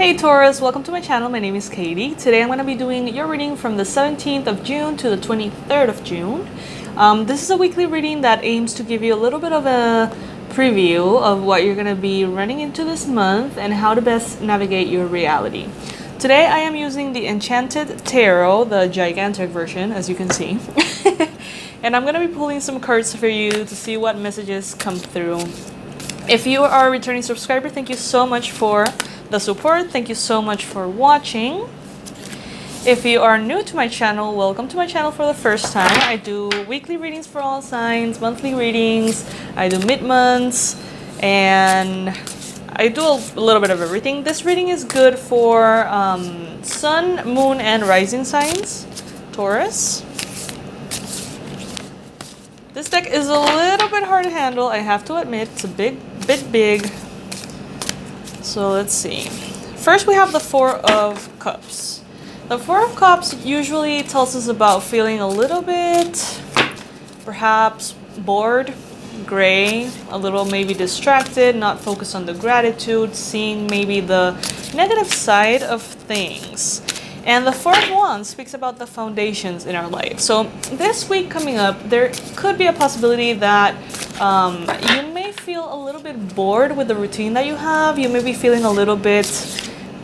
Hey Taurus, welcome to my channel. My name is Katie. Today I'm going to be doing your reading from the 17th of June to the 23rd of June. This is a weekly reading that aims to give you a little bit of a preview of what you're going to be running into this month and how to best navigate your reality. Today I am using the Enchanted Tarot, the gigantic version, as you can see. And I'm going to be pulling some cards for you to see what messages come through. If you are a returning subscriber, thank you so much for the support. Thank you so much for watching. If you are new to my channel, welcome to my channel for the first time. I do weekly readings for all signs, monthly readings, I do mid-months, and I do a little bit of everything. This reading is good for sun, moon, and rising signs, Taurus. This deck is a little bit hard to handle, I have to admit. It's a bit big. So let's see. First we have the Four of Cups. The Four of Cups usually tells us about feeling a little bit, perhaps bored, gray, a little maybe distracted, not focused on the gratitude, seeing maybe the negative side of things. And the Four of Wands speaks about the foundations in our life. So this week coming up, there could be a possibility that you may feel a little bit bored with the routine that you have. You may be feeling a little bit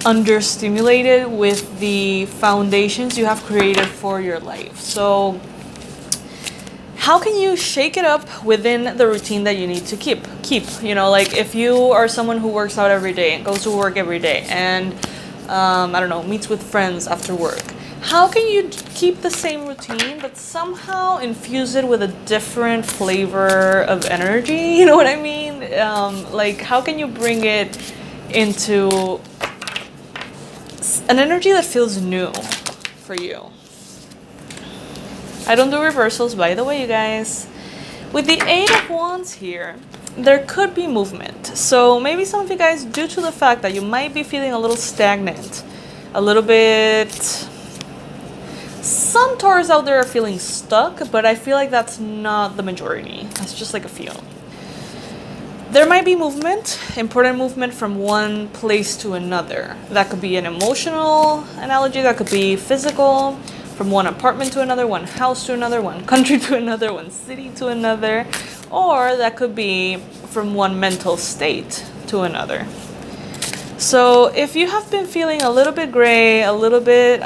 understimulated with the foundations you have created for your life. So how can you shake it up within the routine that you need to keep? You know, like if you are someone who works out every day and goes to work every day and I don't know, meets with friends after work. How can you keep the same routine but somehow infuse it with a different flavor of energy? You know what I mean? Like how can you bring it into an energy that feels new for you? I don't do reversals, by the way, you guys. With the Eight of Wands here, there could be movement. So maybe some of you guys, due to the fact that you might be feeling a little stagnant, a little bit... Some Taurus out there are feeling stuck, but I feel like that's not the majority. That's just like a few. There might be movement, important movement from one place to another. That could be an emotional analogy, that could be physical, from one apartment to another, one house to another, one country to another, one city to another, or that could be from one mental state to another. So if you have been feeling a little bit gray, a little bit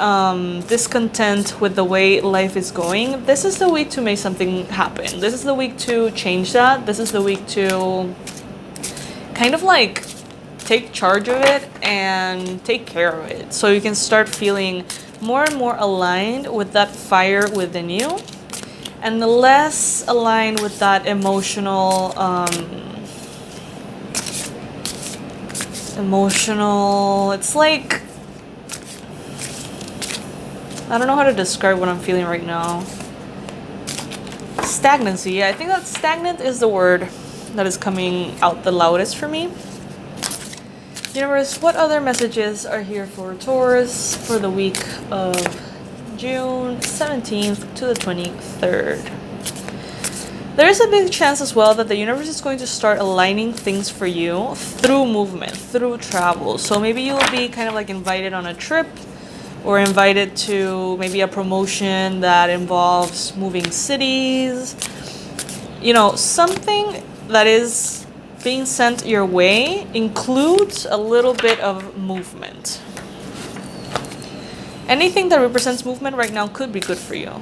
discontent with the way life is going, this is the week to make something happen. This is the week to change that. This is the week to kind of like take charge of it and take care of it. So you can start feeling more and more aligned with that fire within you and less aligned with that emotional, it's like, I don't know how to describe what I'm feeling right now. Stagnancy. I think that stagnant is the word that is coming out the loudest for me. Universe, what other messages are here for Taurus for the week of June 17th to the 23rd? There is a big chance as well that the universe is going to start aligning things for you through movement, through travel. So maybe you will be kind of like invited on a trip or invited to maybe a promotion that involves moving cities. You know, something that is being sent your way includes a little bit of movement. Anything that represents movement right now could be good for you.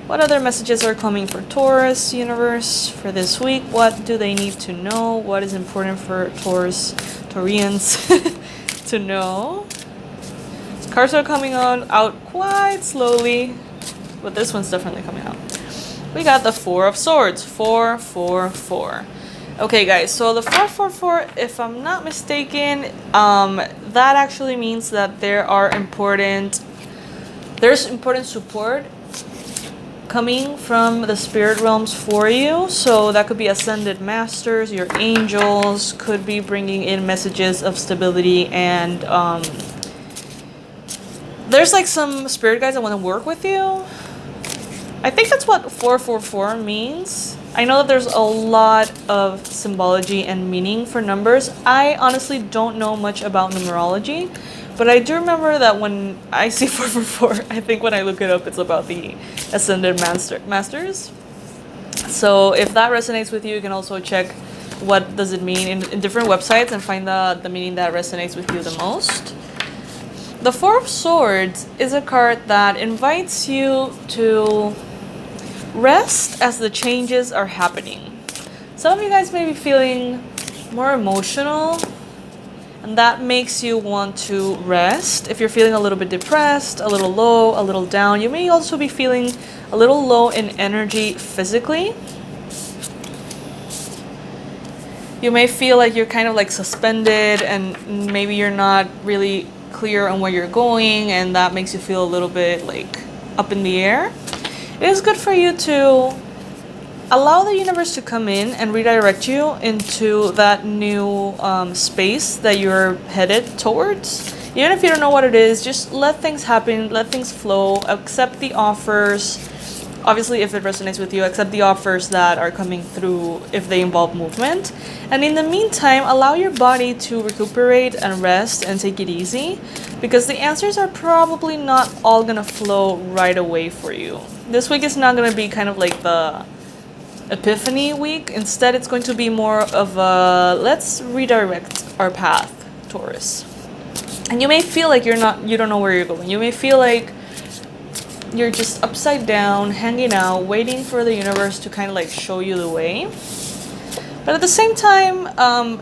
What other messages are coming for Taurus universe for this week? What do they need to know? What is important for Taurians to know? Cards are coming out quite slowly, but this one's definitely coming out. We got the Four of Swords, 4, 4, 4. Okay, guys, so the 4, 4, 4, if I'm not mistaken, that actually means that there's important support coming from the spirit realms for you. So that could be ascended masters, your angels could be bringing in messages of stability, and there's like some spirit guides that want to work with you. I think that's what 444 means. I know that there's a lot of symbology and meaning for numbers. I honestly don't know much about numerology, but I do remember that when I see 444, I think when I look it up, it's about the Ascended Masters. So if that resonates with you, you can also check what does it mean in different websites and find the meaning that resonates with you the most. The Four of Swords is a card that invites you to rest as the changes are happening. Some of you guys may be feeling more emotional, and that makes you want to rest. If you're feeling a little bit depressed, a little low, a little down, you may also be feeling a little low in energy physically. You may feel like you're kind of like suspended and maybe you're not really clear on where you're going, and that makes you feel a little bit like up in the air. It is good for you to allow the universe to come in and redirect you into that new space that you're headed towards. Even if you don't know what it is, just let things happen, let things flow, accept the offers. Obviously, if it resonates with you, accept the offers that are coming through if they involve movement. And in the meantime, allow your body to recuperate and rest and take it easy, because the answers are probably not all gonna flow right away for you. This week is not gonna be kind of like the epiphany week. Instead, it's going to be more of a let's redirect our path, Taurus. And you may feel like you don't know where you're going. You may feel like you're just upside down, hanging out, waiting for the universe to kind of like show you the way. But at the same time,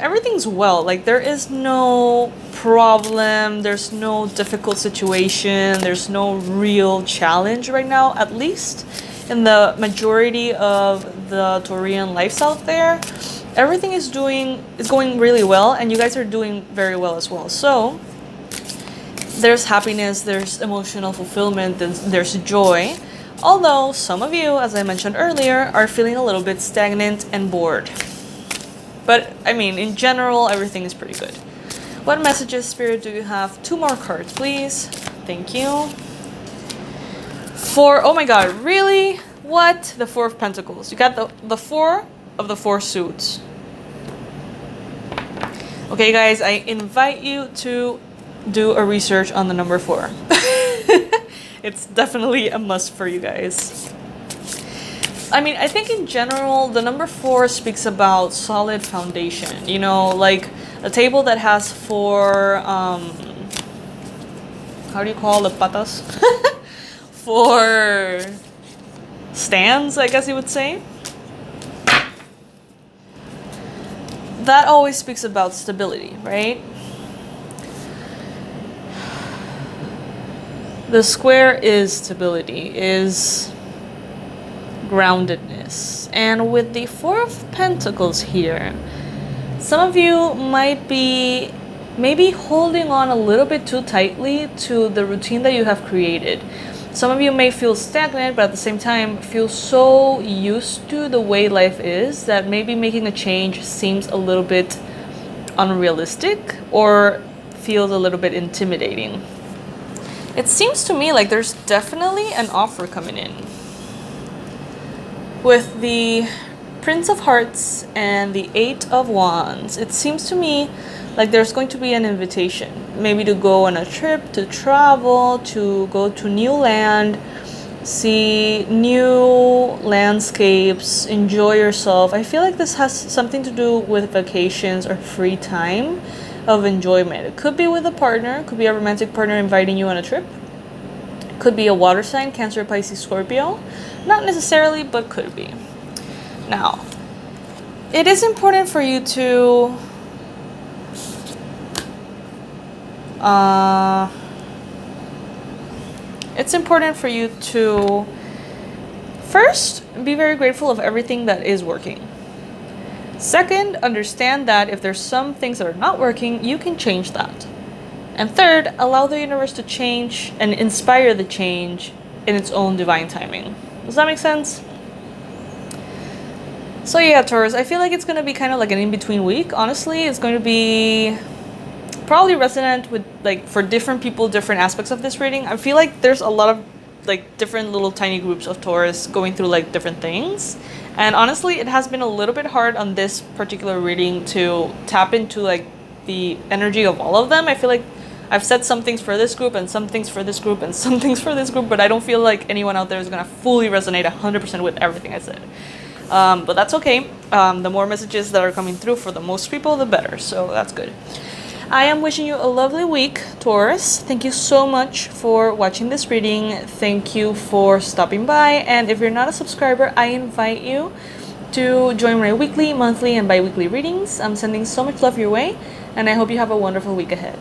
everything's well. Like, there is no problem, there's no difficult situation, there's no real challenge right now, at least in the majority of the Taurian lives out there. Everything is going really well, and you guys are doing very well as well. So there's happiness, there's emotional fulfillment, there's joy. Although some of you, as I mentioned earlier, are feeling a little bit stagnant and bored. But I mean, in general, everything is pretty good. What messages, Spirit, do you have? 2 more cards, please. Thank you. Oh my god, really? What? The 4 of Pentacles. You got the 4 of the 4 suits. Okay, guys, I invite you to do a research on the number 4. It's definitely a must for you guys. I mean, I think in general, the number 4 speaks about solid foundation. You know, like a table that has 4, how do you call the patas? 4 stands, I guess you would say. That always speaks about stability, right? The square is stability, is groundedness. And with the 4 of Pentacles here, some of you might be maybe holding on a little bit too tightly to the routine that you have created. Some of you may feel stagnant, but at the same time feel so used to the way life is that maybe making a change seems a little bit unrealistic or feels a little bit intimidating. It seems to me like there's definitely an offer coming in. With the Prince of Hearts and the 8 of Wands, it seems to me like there's going to be an invitation. Maybe to go on a trip, to travel, to go to new land, see new landscapes, enjoy yourself. I feel like this has something to do with vacations or free time of enjoyment. It could be with a partner, could be a romantic partner inviting you on a trip. Could be a water sign, Cancer, Pisces, Scorpio. Not necessarily, but could be. Now, it is important for you to first be very grateful of everything that is working. Second, understand that if there's some things that are not working, you can change that. And third, allow the universe to change and inspire the change in its own divine timing. Does that make sense? So yeah, Taurus, I feel like it's going to be kind of like an in-between week. Honestly, it's going to be probably resonant with, like, for different people, different aspects of this reading. I feel like there's a lot of like different little tiny groups of Taurus going through like different things, And honestly, it has been a little bit hard on this particular reading to tap into like the energy of all of them. I feel like I've said some things for this group and some things for this group and some things for this group, but I don't feel like anyone out there is gonna fully resonate 100% with everything I said. But that's okay. The more messages that are coming through for the most people, the better. So that's good. I am wishing you a lovely week, Taurus. Thank you so much for watching this reading. Thank you for stopping by. And if you're not a subscriber, I invite you to join my weekly, monthly, and bi-weekly readings. I'm sending so much love your way, and I hope you have a wonderful week ahead.